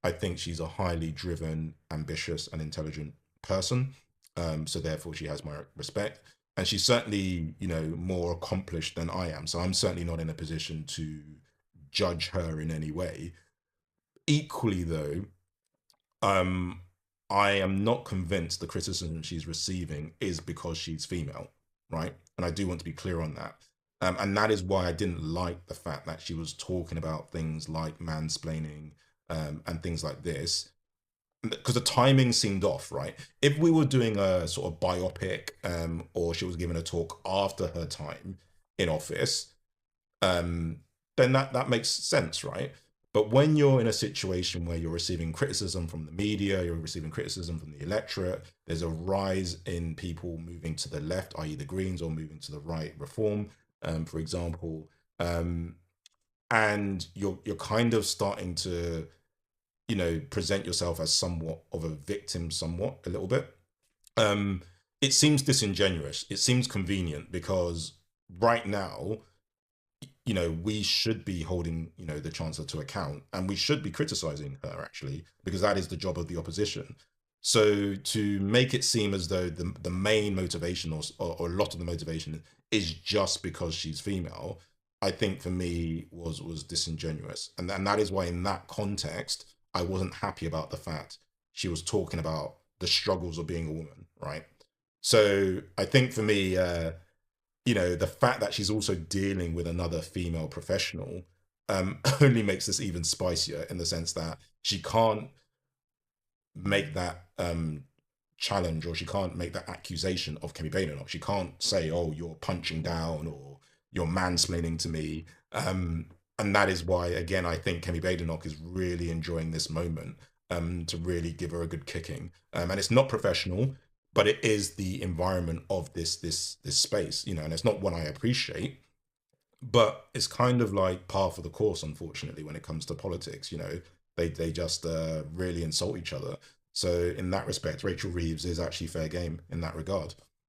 I think she's a highly driven, ambitious, and intelligent person. So therefore, she has my respect, and she's certainly, more accomplished than I am. So I'm certainly not in a position to judge her in any way. Equally, though, um, I am not convinced the criticism she's receiving is because she's female, right? And I do want to be clear on that. And that is why I didn't like the fact that she was talking about things like mansplaining, and things like this, because the timing seemed off, right? If we were doing a sort of biopic, or she was giving a talk after her time in office, um, then that makes sense, right? But when you're in a situation where you're receiving criticism from the media, you're receiving criticism from the electorate, there's a rise in people moving to the left, i.e., the Greens, or moving to the right, Reform, for example, and you're kind of starting to, present yourself as somewhat of a victim, somewhat a little bit. Um, it seems disingenuous. It seems convenient because right now, we should be holding, the chancellor to account, and we should be criticizing her, actually, because that is the job of the opposition. So to make it seem as though the main motivation, or a lot of the motivation, is just because she's female, I think for me was disingenuous, and that is why in that context I wasn't happy about the fact she was talking about the struggles of being a woman, right? So I think for me, the fact that she's also dealing with another female professional, only makes this even spicier, in the sense that she can't make that, challenge, or she can't make that accusation of Kemi Badenoch. She can't say, "Oh, you're punching down," or "You're mansplaining to me." And that is why, again, I think Kemi Badenoch is really enjoying this moment, to really give her a good kicking. And it's not professional, but it is the environment of this space, and it's not one I appreciate, but it's kind of like par for the course, unfortunately, when it comes to politics. They just really insult each other. So in that respect, Rachel Reeves is actually fair game in that regard.